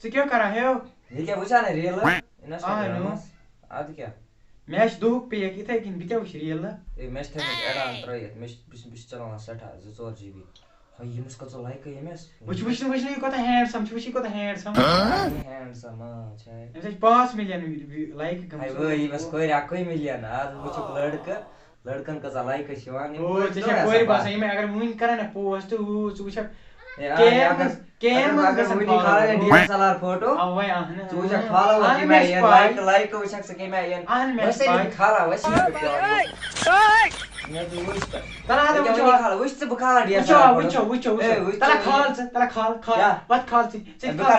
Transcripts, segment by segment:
ژٕ کیٛاہ کران ہیو یہ کیا وٕچھان ریل انسٹاگرامس اد کیا مےٚ چھِ دُہُک پیک یِتھَے کٔنۍ بہٕ کیٛاہ وٕچھِ ریٖلہٕ اے مےٚ چھِ تھٲیمٕتۍ اٮ۪ڈان ترٲیِتھ بہٕ چھُس چلاوان سٮ۪ٹھاہ 2-4 GB ہاے ییٚمِس کۭژاہ لایکہٕ ییٚمِس وٕچھنہٕ یہِ کوتاہ ہینڈسم چھُ وٕچھ یہِ کوتاہ ہینڈسم ہینڈسم چھِ أمِس چھِ 5 مِلیَن لایکہٕ ہاے وٲے ییٚمِس کورِ اَکُے مِلیَن آز وٕچھُکھ لٔڑکہٕ لٔڑکَن کۭژاہ لایکہٕ چھِ یِوان ژےٚ چھےٚ کورِ باسان یِمے اگر وٕنۍ کَرَن نہ پوسٹ ژٕ وٕچھکھ فوٹو اَوَے اہن ژٕ وٕچھکھ فالووَر کَمہِ آیہِ یِن لایکہٕ وٕچھکھ ژٕ کَمہِ آیہِ یِن کھالا وٕچھ ژٕ بہٕ کھالا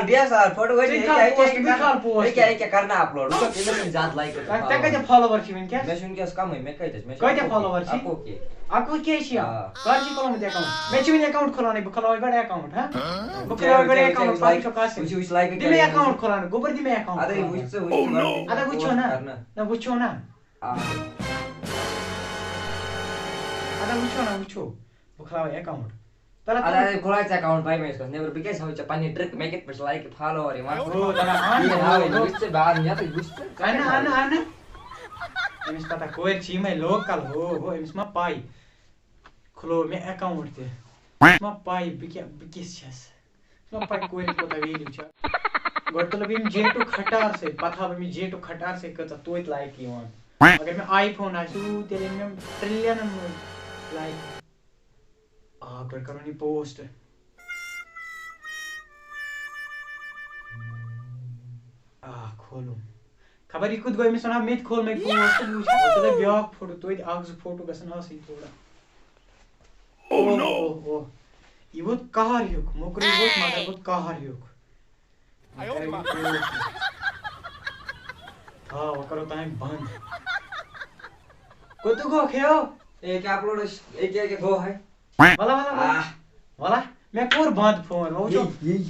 DSLR فوٹو کرنا اپلوڈ زیادٕ لایکہٕ تۄہہِ کۭتیاہ فالووَر چھِ وٕنکٮ۪س مےٚ چھِ وٕنکٮ۪س کَمٕے مےٚ کۭتیاہ فالووَر چھِ اَکوُہ کیٛازِ چھِ کر چھِ کھُلومُت اٮ۪کاوُنٛٹ مےٚ چھِ وٕنہِ اٮ۪کاوُنٛٹ کھُلاونٕے بہٕ کھُلاوَے گۄڈٕ اٮ۪کاوُنٛٹ ہا بہٕ کھُلاوَے گۄڈٕ اٮ۪کاوُنٛٹ پَتہٕ وٕچھو کَس دِ مےٚ اٮ۪کاوُنٛٹ کھُلاونہٕ گوٚبُر دِ مےٚ اٮ۪کاوُنٛٹ اَدٕ وٕچھو نہ نہ وٕچھو نہ اَدٕ وٕچھو نہ وٕچھو بہٕ کھُلاوَے اٮ۪کاوُنٛٹ کھُلاے ژٕ اٮ۪کاوُنٛٹ پَے مےٚ ٲسۍ نٮ۪برٕ بہٕ کیٛازِ ہاوٕ ژےٚ پنٛنہِ ٹرٛک مےٚ کِتھ پٲٹھۍ چھِ لایکہٕ فالووَر یِوان وٕچھ ژٕ بعد یَتٕے وٕچھ ژٕ اَنہٕ أمِس پتہ کورِ چھِ یِمَے لوکَل ہو أمِس ما پَے کھُلوو مےٚ اٮ۪کاوُنٛٹ تہِ أمِس ما پَے بہٕ کِژھ چھَس ما پَے کورِ کوٗتاہ ویلیوٗ چھِ گۄڈٕ تُلہٕ بہٕ أمِس جیٹوٗ کھٹار سۭتۍ پَتہٕ ہاوٕ أمِس جیٹوٗ کھٹار سۭتۍ کۭژاہ توتہِ لایکہٕ یِوان اگر مےٚ آی فون آسہِ تیٚلہِ یِن مےٚ ٹِرٛلیَنَن منٛز لایکہٕ گۄڈٕ کَرون یہِ پوسٹ کھولُم خبر یہِ کوٚت گوٚو أمِس وَنہٕ ہا مےٚ تہِ کھول مےٚ پوسٹ بہٕ وٕچھِ تُلے بیٛاکھ فوٹو توتہِ 1-2 فوٹو گژھن آسٕنۍ تھوڑا اوہ یہِ ووت کَہر ہیوٗ موٚکرٕے ووت مگر ووت کَہر ہیوٗ وۄنۍ کَرو تانۍ بنٛد کوٚت گوٚکھ ہیو اپلوڈ گوٚو ہے وَلہ مےٚ کوٚر بنٛد فون وۄنۍ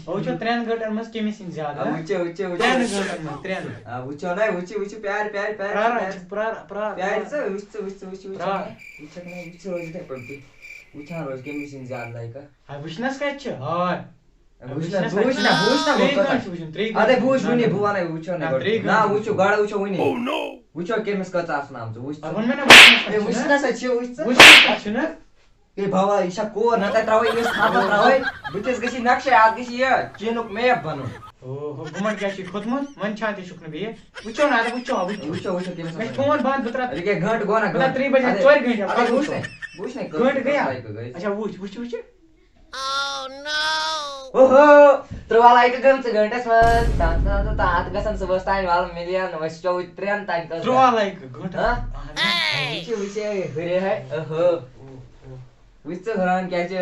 وٕچھو 3 گٲنٛٹَن منٛز کٔمِس یِن زیادٕ 3 گٲنٛٹَن منٛز 3 وٕچھو نا وٕچھ پیارِ وٕچھان روز کٔمِس یِن زیادٕ لایکہٕ وٕچھنَس کَتہِ چھِ ہاے اَدے بہٕ وٕچھِ وٕنی بہٕ وَنَے وٕچھو نہ وٕچھو گۄڈٕ وٕچھو وٕنی وٕچھو کٔمِس کۭژاہ آسن آمژٕ وٕچھنَسا چھِ وٕچھ ژٕ اے بھاوا یہِ چھا کور نَتہٕ ترٛاوَے أسۍ تھپہٕ ترٛاوَے بٕتھِس گژھِ نقشے اَتھ گژھِ یہِ چیٖنُک میپ بَنُن بُمَن کیٛاہ چھُ کھوٚتمُت منٛدچھان تہِ چھُکھ نہٕ بیٚیہِ وٕچھو نہ اَدٕ وٕچھو کٔمِس مےٚ چھُ فون بنٛد بہٕ ترٛاوٕ ییٚکیٛاہ گٲنٛٹہٕ گوٚو نا 3 بجے 4 گٲنٛٹہٕ گٲنٛٹہٕ گٔیا اچھا وٕچھ 3 لایکہٕ گٔمژٕ گٲنٛٹَس منٛز تَتھ گژھن صُبحَس تانۍ وَلہٕ مِلیَن أسۍ وٕچھو 3 تانۍ 3 لایکہٕ گٲنٛٹہٕ وٕچھ ہُرے ہے وٕچھ ژٕ ہُران کیٛاہ چھِ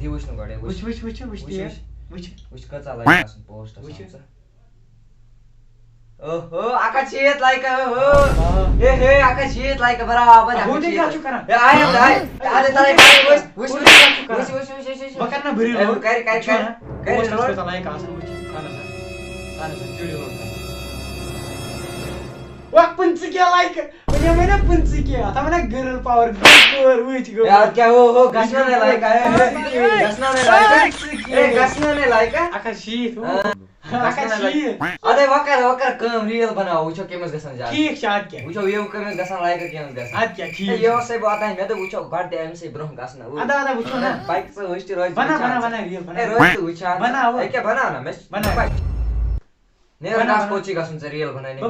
دی وٕچھنہٕ گۄڈَے وٕچھ کۭژاہ لایکہٕ آسن پوسٹَس اکھ لایکہٕ برابر پٕنٛژٕ کیٛاہ لایکہٕ وۄنۍ وَنہ 15 کیٛاہ اَتھ وَنہ گٔرٕل پاوَر اَدے وۄنۍ کر کٲم ریٖل بَناوو وٕچھو کٔمِس گژھن زیادٕ ٹھیٖک چھِ اَدٕ کیٛاہ وٕچھو یِم کٔمِس گژھن لایکہٕ کٔمِس گژھن اَدٕ کیٛاہ ٹھیٖک یہِ اوسَے بہٕ اوٚتانۍ مےٚ دوٚپ وٕچھو گۄڈٕ دِ أمۍسٕے برونٛہہ گژھنہٕ اَدٕ وٕچھو نہ بایکہِ ژٕ وٕچھ تہِ روزِ ریٖل وٕچھان ییٚکیٛاہ بَناو نہ مےٚ چھِ نیرنَس کوٚت چھِ گژھُن ژےٚ ریٖل بَناونہِ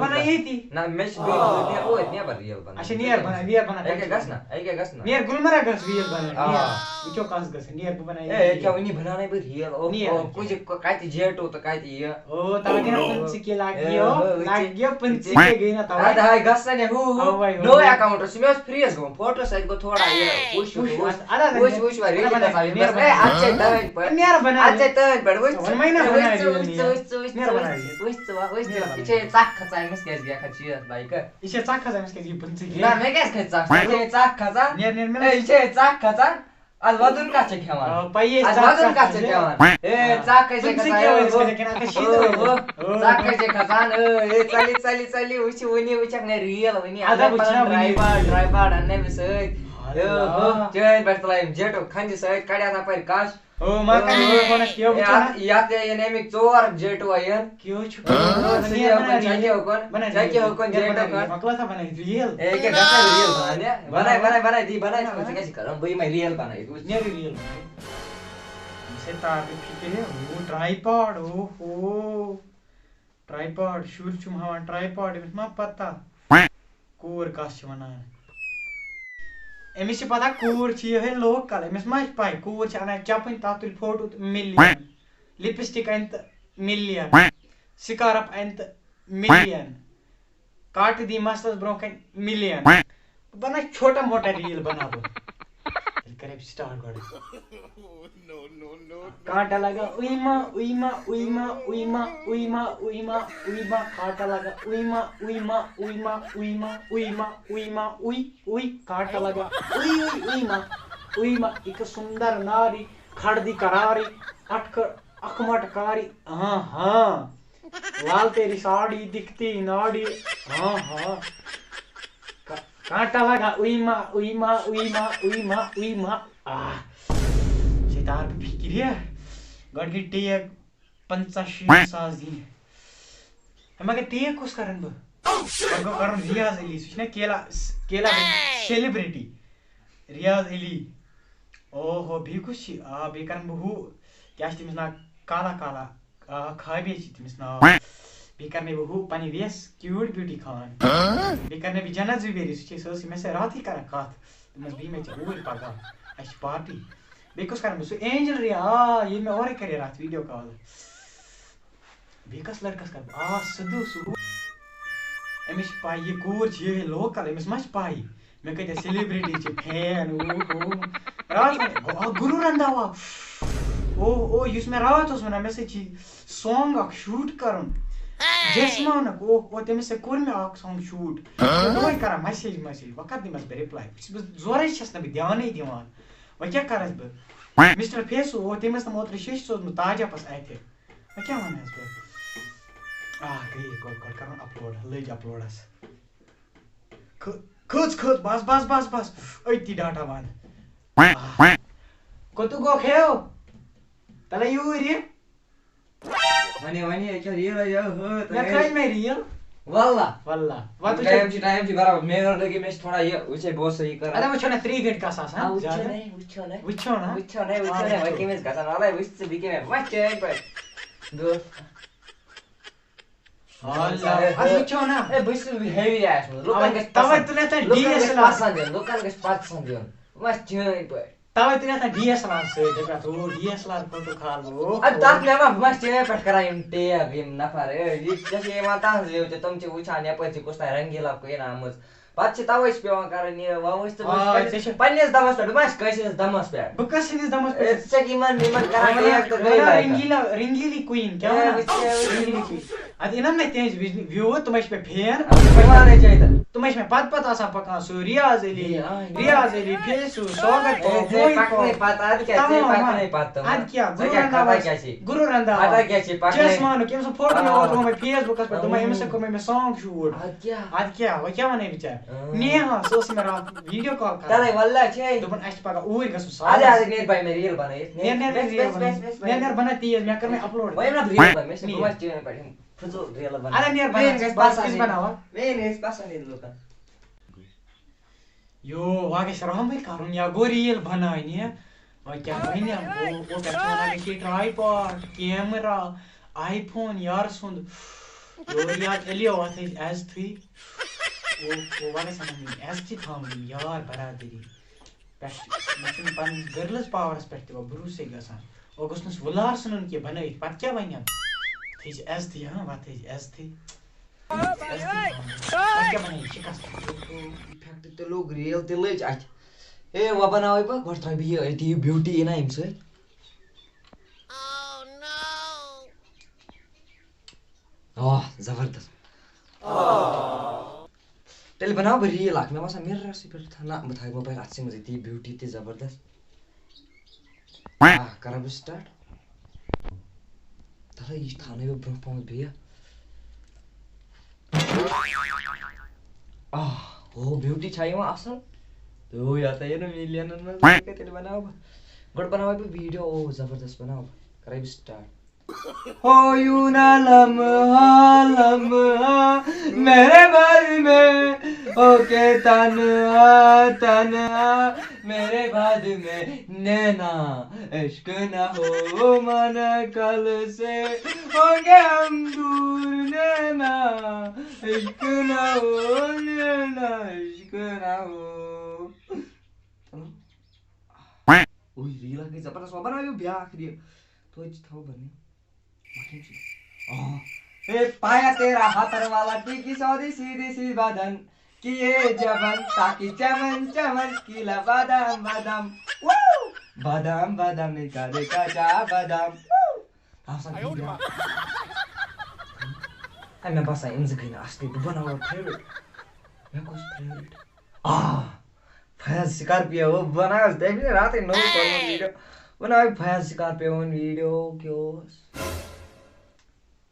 نہ مےٚ چھِ اوٗرۍ نٮ۪بر ریٖل بَناونہِ ییٚکیٛاہ گژھِ نہ گُلمرگ گژھ ریٖل بَناوٕنۍ وٕچھو کَس گژھِ نیر بہٕ بَناوٕ ییٚکیٛاہ وٕنی بَناونَے بہٕ ریٖل کُجہِ کَتہِ جیٹوٗ تہٕ کَتہِ یہِ اَدٕ ہاے گژھن نوٚو اٮ۪کاوُنٛٹ اوس مےٚ اوس فِرٛیٖز گوٚمُت فوٹو سۭتۍ گوٚو تھوڑا یہِ وٕچھ وٕچھ وۄنۍ ریٖل اَدٕ چھے تٔہٕنٛدۍ پٮ۪ٹھ وٕچھ یہِ چھے ژکھ کھژان أمِس کیٛازِ گژھِ چیٖز لایکہٕ نہ مےٚ کیٛازِ کھژِ ژکھ یہِ چھے ژکھ کھژان یہِ چھے ژکھ کھژان اَدٕ وَدُن کَتھ چھے کھٮ۪وان وَدُن کَتھ چھے کھٮ۪وان اے ژکھ کَتہِ چھے کھژان ژَلہِ وٕچھ وٕنی وٕچھکھ مےٚ ریٖل وٕنی ٹرٛاے پاڈ اَننے مےٚ سۭتۍ چٲنۍ پٮ۪ٹھ تُلے أمۍ جیٹو کھَنجہِ سۭتۍ کَڑیٛا تَپٲرۍ کَش او ما کان ون کیو بچا یا تے یہ نیم چور جیٹ وین کیو چھ چاچے ہو کون جیٹ کون مکلا تھا بنائی ریل اے کہ دس ریل بنائے دی بنائے تو کیسے کرم بھئی میں ریل بنائی نے ریل سے تار فکر ہے وہ ٹرائپاڈ او ٹرائپاڈ شور چھم ہاں ٹرائپاڈ مس ما پتہ کور کاس چھ ونان امس چھ پتہ کور چھ یہ لوکل امس ما چھ پائی کور چھ انا چپن تات تل فوٹو ملین لپسٹک انت ملین سکارپ انت ملین کاٹ دی مستس برو کن ملین بنا چھوٹا موٹا ریل بنا دو کرے سٹارٹ گڈ کاٹا لگا اویما اویما اویما اویما اویما اویما اویما کاٹا لگا اویما اویما اویما اویما اویما اویما اوی اوی کاٹا لگا اوی اوی اویما اویما ایک سندر ناری کھڑدی کراری اٹک اکمٹ کاری ہاں ہاں لال تیری ساڑی دکھتی ناڑی ہاں ہاں کاٹا لگا اویما اویما اویما اویما اویما شیطان فکر ہے گڈ کی ٹیک 85,000 دین مگر ٹیک کس کرن بہ کرن ریاض علی سچنا کیلا کیلا سیلیبریٹی ریاض علی او ہو بھی کچھ بی کرن بہ ہو کیا تمس نا کالا کالا خابی تمس نا بی کرنے بہ ہو پنی ویس کیوٹ بیوٹی خان بی کرنے بھی جنت زبیری سچ میں سے رات ہی کرن کات تمس بھی میں چور پگا اش پارٹی بی کس کرن سو اینجل ریا یہ میں اور کرے رات ویڈیو کال بی کس لڑکس کر سدو سو امس پائی یہ کور چھ یہ لوکل امس مچ پائی میں کہتے سیلیبریٹی چھ فین او رات گرو رنداوا او یس میں رات اس میں سے سانگ اک شوٹ کرن جسمان او تمس سے کور میں اک سانگ شوٹ دوی کرا میسیج وقت دمس بہ ریپلائی زورے چھس نہ دھیانے دیوان و کیا کرس بہ مسٹر فیسو او تمس نہ موتر شش سوز تاجا پس ایتھے و کیا ونس بہ گئی گڈ کرن اپلوڈ لج اپلوڈس کھچ بس بس بس بس ایتی ڈاٹا بند کوتو گو کھیو تلا یوری ونی کیا ریل یا ہو میں کھائی میں ریل والله وات ٹائم جی برابر میرا لگی میں تھوڑا یہ وچے بہت صحیح کر ادا وچھنا 3 گھنٹہ کا سا وچھو نا وکی میں گسن والا وچ بھی کہ وچ پر دو اللہ وچھو نا اے بس ہیوی ایس لوکن گس تو تو لیتا ڈی ایس ایل آر لوکن گس پسند وچ پر تو تو لیتا ڈی ایس ایل آر سے جگہ تو D S L R photo کھال وہ تک میں وچ پر کرایم ٹیب یم نفر یہ جیسے ماتا ہے تم چ وچھان یا پچ کوس رنگیلا کو نامز پت چھ تویس پیوان کرن یہ ووس تو پنس دمس پہ بس کسس دمس پہ بکسنس دمس پہ سکی من کران ایک تو گئی رنگیلی کوئین کیا رنگیلی کوئین اد انم میں تیز ویو تمش پہ پھیر مارے چاہیے تمش میں پت آسا پکان سو ریاض علی فیسو سواگت کوئی پکنے پت اد کیا پکنے پت اد کیا گرو رندا اد کیا چھ پکنے جسمان کیم سو فوٹو میں اور میں فیس بک پر تم ایم سے کو میں سانگ شوٹ اد کیا وہ کیا ونے بیچار نیہا سوس میں رات ویڈیو کال کر تلے والله چھ دپن اش پگا اور گسو سا اد نیٹ بائی میں ریل بنائی نیر بنا تیز میں کر میں اپلوڈ وای میں ریل بنائی میں بس چھ پہ فضول ریل بنائی اد نیر بنا بس کس بناوا میں نے اس پاس نہیں لوکا یو واگے شرم میں کرون یا گو ریل بنائی نی و کیا بنیا وہ کیا کی ٹرائپاڈ کیمرہ آئی فون یار سند یو یاد الیو ات ایس 3 وہ واگے سمجھ ایس ٹی تھام یار برادری پہ پن گرلز پاورس پہ تہ بروسے گسان وہ گوسنس ولار سنن کی بنائت پت کیا ونیا تھیج ایس تھی ہاں وات تھیج ایس تھی کیا بنائی شکست افیکٹ تو لوگ ریل تے لچ اچ اے و بناوی پا گوٹ تھا بھی ایتی بیوٹی انا ام سے زبردست تیل بناو بہ ریل اخ میں واسا میرر سی پر تھا نا بتھائی موبائل ات سے مزے تی بیوٹی تے زبردست کرا بہ سٹارٹ تھا یہ تھانے برو پون بیا او بیوٹی چھائی ما اصل تو یا تے نا ملین میں کہ تیل بناو گۄڈٕ بناوے بہٕ ویٖڈیو او زبردست بناو کرے بہٕ سٹارٹ ہو یوں نہ لمحہ لمحہ میرے بعد میں ہو کے تنہا تنہا میرے بعد میں نینا عشق نہ ہو من کل سے ہوں گے ہم دور نینا عشق نہ ہو نینا عشق نہ ہو اوہ ریل گئی زبردست وہ بناو بیاکھ ریل توتہِ تھاو بنٲوِتھ پایا تیرا ہاتر والا ٹیکی سودی سیدھی سی بدن کیے جبن تاکہ چمن چمن کیلا بادام بادام بادام بادام نکالے کچا بادام مےٚ باسان أمِس گٔے نہٕ اصلی بہٕ بناوو فیورٹ مےٚ کُس فیورٹ فیض سکارپیو بہٕ بناوس تمہِ راتٕے نوٚو کوٚرمُت ویٖڈیو بناوے فیض سکارپیوُن ویٖڈیو کیٛاہ اوس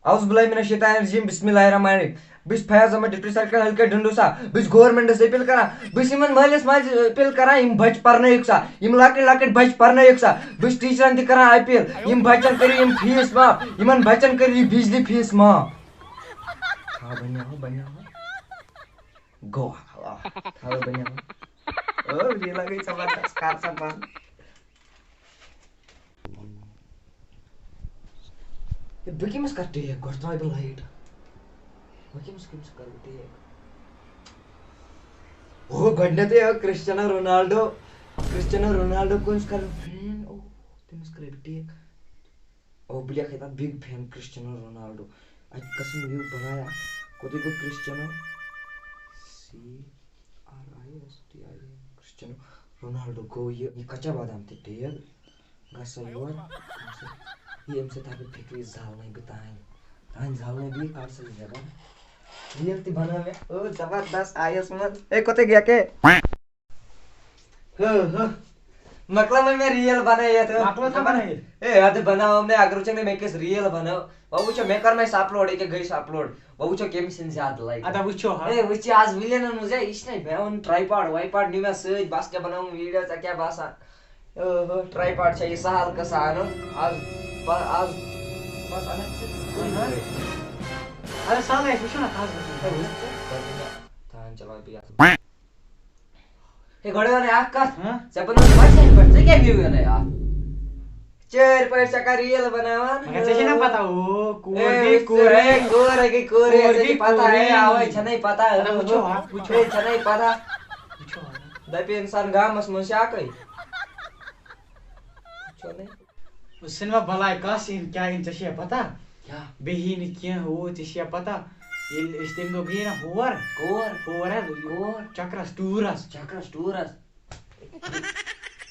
اعوذ باللہ من الشیطان الرجیم بسم اللہ الرحمن الرحیم بہٕ چھُس فیاض احمد ڈپٹی سرکل ہلکے ڈنڈوسا بہٕ چھُس گورمنٹس اپیل کران بہٕ چھُس یِمن مٲلِس ماجہِ اپیل کران یِم بچہٕ پرنٲیِکھ سا یِم لۄکٕٹۍ لۄکٕٹۍ بچہٕ پرنٲیِکھ سا بہٕ چھُس ٹیچرن تہِ کران اپیل یِم بچن کٔرِو یِم فیٖس معاف یِمن بچن کٔرِو یہِ بجلی فیٖس معاف گوٚو ریٖلا گٔے زبردست کر سا بنٛد بہٕ کٔمِس کرٕ ٹیک گۄڈٕ ترٛاوے بہٕ لایٹ بہٕ کٔمِس کرٕ بہٕ ٹیک او گۄڈٕنیتھٕے کرسچانو رونالڈو کٔمِس کرٕ بہٕ فین او تٔمِس کرے بہٕ ٹیک او بہٕ لیکھے تتھ بِگ فین کرسچانو رونالڈو اکہِ قسم یہِ بنایا کوٚتُے گوٚو کرسچانو کرسچانو رونالڈو گوٚو یہِ کچا بادام تہِ ٹیک گژھ سا یور یہِ اَمہِ سۭتۍ ہا بہٕ فِکرِ زالنے بہٕ تانۍ زالنے بہٕ یہِ کر سا یہِ زبان ریل تہِ بنٲو مےٚ او زبردست آیس منٛز اے کوٚتُے گٔیا کے مۄکلٲوٕے مےٚ ریل بنٲیِتھ اے ادٕ بناوو مےٚ اگر وٕچھکھ نہٕ مےٚ کِژھ ریل بنٲو وۄنۍ وٕچھو مےٚ کٔر مےٚ اپلوڈ ییٚکیٛاہ گٔے سۄ اپلوڈ وۄنۍ وٕچھو کٔمِس یِن زیادٕ لایک اے وٕچھ آز وِلینن منٛز یہِ چھُنہ مےٚ اوٚن ٹرٛاے پاڈ نیوٗ مےٚ سۭتۍ بس کیٛاہ بناوُن ویٖڈیو ژےٚ کیٛاہ باسان ٹرٛاے پاڈ چھا یہِ سہل قٕصہٕ اَنُن آز گۄڈٕ وَنے اکھ کتھ ژےٚ بنٲوٕتھ بچن پٮ۪ٹھ ژےٚ کیٛاہ وِو وَنے اتھ چٲرۍ پٲٹھۍ ژےٚ کر ریل بناوان چھنَے پتہ دپہِ انسان گامس منٛز چھِ اکٕے سِنوا بلاے کس یِن کیٛاہ یِن ژےٚ چھےٚ پتہ بیٚیہِ یی نہٕ کینٛہہ ہُہ ژےٚ چھےٚ پتہ ییٚلہِ أسۍ تمہِ دۄہ گٔیے نا ہور چکرس ٹوٗرس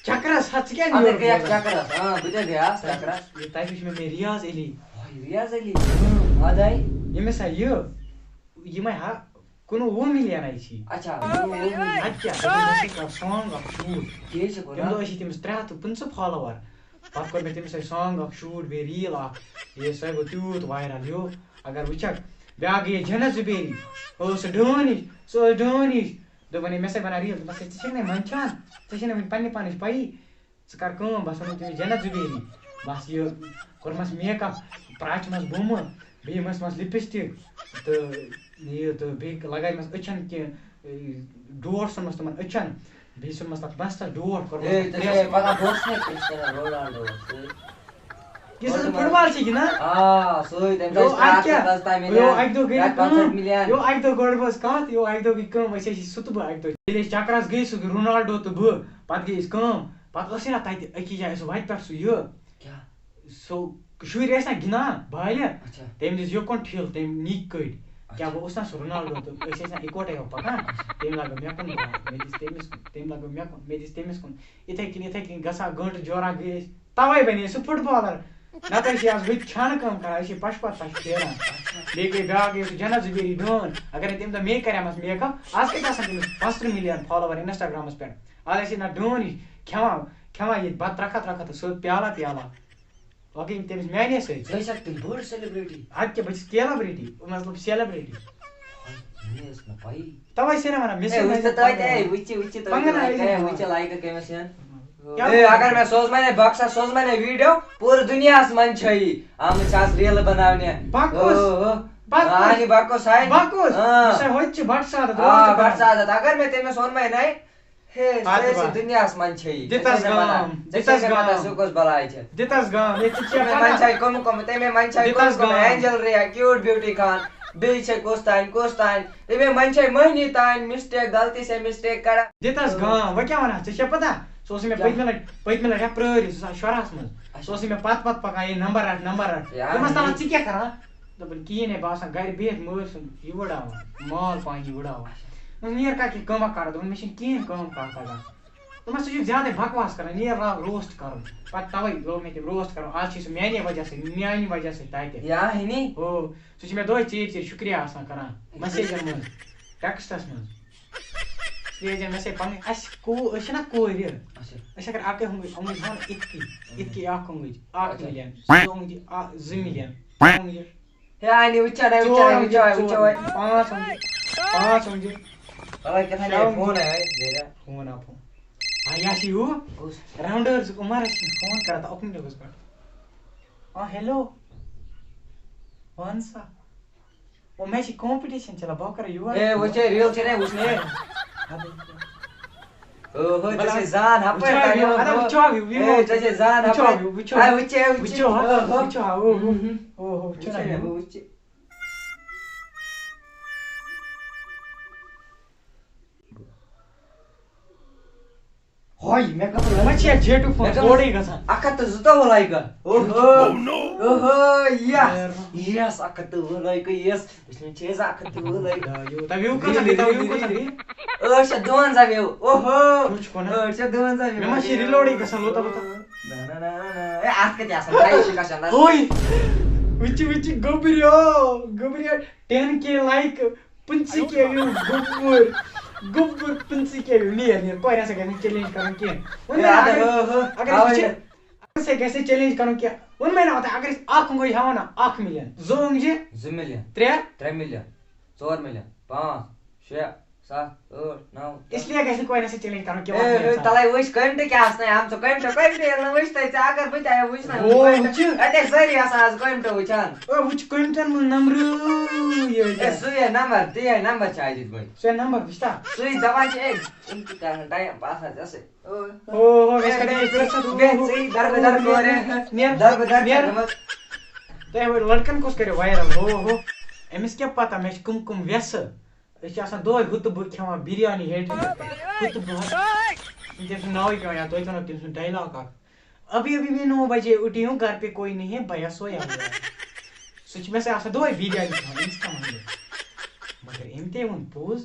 ہا ژٕ کیٛازِ تتہِ وٕچھ مےٚ ریاض علی ییٚمِس ہا یِمے ہا 19 مِلیَن چھی اَتہِ کیٛاہ سانٛگ اکھ شوٗٹ تمہِ دۄہ ٲسی تٔمِس 350 فالوور پتہٕ کوٚر مےٚ تٔمِس سۭتۍ سانٛگ اکھ شوٗٹ بیٚیہِ ریٖل اکھ سۄ گوٚو تیوٗت وایرل ہیوٗ اگر وٕچھکھ بیٛاکھ گٔیے جنت زُبیری سُہ ڈٲن ہِش دوٚپُن مےٚ سۭتۍ بناو ریٖل دوٚپمَس ژٕ چھَکھ نا منٛدچھان ژےٚ چھے نہٕ وٕنہِ پننہِ پانٕچ پَیی ژٕ کر کٲم بس ووٚنُم تٔمِس جنت زُبیری بس یہِ کوٚرمَس میک اپ پرٛاچمَس بوٗمہٕ بیٚیہِ مَس لِپسٹِک تہٕ بیٚیہِ لگایمَس أچھن کینٛہہ ڈوٹھ ژھُنمَس تِمن أچھن بیٚیہِ ژھُنمَس تتھ مستس ڈوٹھ فُٹ بال چھِ گِنٛدان اکہِ دۄہ گۄڈٕ بہٕ کتھ اکہِ دۄہ گٔے کٲم أسۍ ٲسی سُہ تہٕ بہٕ اکہِ دۄہ ییٚلہِ أسۍ چکرس گٔے سُہ گٔے رونالڈو تہٕ بہٕ پتہٕ گٔے أسۍ کٲم پتہٕ ٲسٕے نا تتہِ أکِس جایہِ سُہ وتہِ پٮ۪ٹھ سُہ شُرۍ ٲسۍ نا گِنٛدان بالہِ تٔمۍ دِژ یُکُن ٹھِل تٔمۍ نِکۍ کٔڑۍ کیٛاہ بہٕ اوسُس نا سُہ رونالڈو تہٕ أسۍ ٲسۍ نا اِکوٹے پکان تٔمۍ لگٲو مےٚ کُن مےٚ دِژ تٔمِس کُن تٔمۍ لگٲو مےٚ کُن مےٚ دِژ تٔمِس کُن یِتھے کٔنۍ گژھان گٲنٛٹہٕ جورا گٔے أسۍ تَوے بنے سُہ فُٹ بالر نتہٕ ٲسۍ آز ہُتہِ چھانہٕ کٲم کران أسۍ پش پھیران بیٚیہِ گٔے بیٛاکھ گٔے سُہ جنت زُبیری ڈٲن اگر نہٕ تمہِ دۄہ مے کریمَس میک اپ آز کتہِ آسان تٔمِس 50 مِلیَن فالوور انسٹاگرامس پٮ۪ٹھ آز ٲسۍ نا ڈٲن ہِش کھٮ۪وان ییٚتہِ بتہٕ ترٛکھا تہٕ سیوٚد پیالہ وۄنۍ گٔے تٔمِس میانے سۭتۍ اَدٕ کیٛاہ بہٕ چھُس کیلبرٹی مطلب سیلبرٹی تَوے چھِ نا وَنان اگر میں سوز میں بکسا سوز میں ویڈیو پورے دنیا من چھئی آمد چھاس ریل بناونے بکوس بکوس ہے بکوس سے ہوچ بٹ سادت بٹ سادت اگر میں تیمے سون میں نہیں ہے سے دنیا من چھئی دتس گام سوکوس بلای چھ دتس گام یہ چھ میں من چھئی کم تیمے من چھئی کم اینجل ریا کیوٹ بیوٹی خان بی چھ کوستان تیمے من چھئی مہنی تان مسٹیک غلطی سے مسٹیک کڑا دتس گام و کیا ونا چھ پتہ سوسی میں پت میں لگا پرری سو شراس من سوسی میں پت پکان یہ نمبر 8 تمس تان چھ کیا کران دپن کی نے باسان گھر بیت مور سن یہ وڑاوان مال پانی وڑاوان نیر کا کی کما کر دون مشین کین کام کر تگان تمس چھ زیادہ بکواس کران نیر روسٹ کرن پت توے لوگ میں روسٹ کرن آج چھ میانی وجہ سے تاتے یا ہنی او سو میں دو چیر شکریہ آسان کران میسیج من ٹیکسٹس من یہ جن میں سے پن اس کو اشنا کوری اچھا اگر آپ کے ہوں گے ہم اتکی آنکھ ہوں گے 8 ملین ہوں گے 2 ملین ہوں گے یعنی اچھا 5 ہوں گے اوے کتنا فون ہے میرا فون آپ آیا سی ہو راؤنڈرز عمر فون کرتا اپنے لوگوں پر ہیلو وانسا وہ میچ کمپٹیشن چلا باکر یو اے وہ چے ریل چنے اس نے اوہ جیسے زان ہپے تاریو انا وچو جیسے زان ہپے وچو ہوئی میں کہتا مچیا جیٹو فون کوڑی گسان اکت زتا ولائی گا اوہ یس اکت ولائی گا یس اس نے چیز اکت ولائی گا تبیو کسان اش دون زاویو اوہ اش دون زاویو میں مشی ریلوڈی گسان لوتا نا اے اکت یاسن تائی گسان اوئی وچ گوبریو 10k لائک 50k ویو گوبر 50k ویو نیر کوئی نہ سکے چیلنج کرن کی اگر سے کیسے چیلنج کرن کی ان میں نہ ہوتا اگر اخ گوی ہانا 1 ملین زونگ جی 2 ملین 3 ملین 4 ملین 5 6 7 8 9 اس لیے کیسے کوئی نہ سے چیلنج کرن کی اے تلای وش کنٹ کیا اس نے ہم تو کنٹ نہ وش تے اگر بتایا وش نہ اتے سری اساس کنٹ وچان او وچ کنٹن من نمبر یہ سوی نمبر دی نمبر چاہیے بھائی سے نمبر بستا سوی دوا چے ان کی کا ٹائم پاس ہے جیسے او اس کا صحیح در کرے نیر در تے لڑکن کوس کرے وائرل ہو امس کیا پتہ میں کم ویس اس آسان دو ہت بہ کھوا بریانی ہیٹ ہت بہ جیسے ناوی کیا یا تو اتنا تم ڈائلاگ ابھی میں 9 بجے اٹھی ہوں گھر پہ کوئی نہیں ہے بھیا سویا ہوا ہے سچ میں سے آسان دو بریانی کھانا انسٹا مگر امتے ون پوز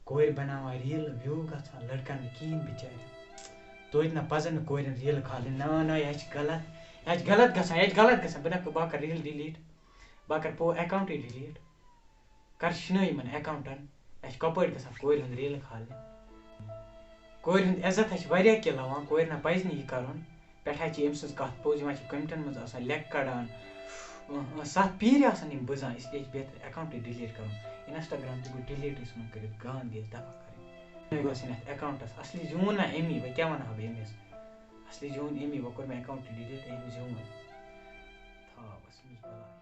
کوئی بناوا ریل ویو گھا لڑکن کین بچار تو اتنا پزن کوئی ریل کھالے نا یہ غلط گھا بنا باکر ریل ڈیلیٹ باکر پو اکاؤنٹ ڈیلیٹ کر شنائی من اکاؤنٹن اس کپڑ گسا کوئی ریل کھالے کوئی عزت ہے واریاہ کی لوان کوئی نہ پز نہیں کرن پٹھا چھ ام سز کت پوز یما چھ کمنٹن مز آسان لیک کڑان سات پیر آسان یم بزان اس لیے بہتر اکاؤنٹ ڈیلیٹ کرن انسٹاگرام تہ گو ڈیلیٹ اس من کر گان دی دفع کرن گسن اکاؤنٹس اصلی جون نہ امی و کیا ون ہب امس اصلی جون امی و کر میں اکاؤنٹ ڈیلیٹ ایم جون تھا بس مجھ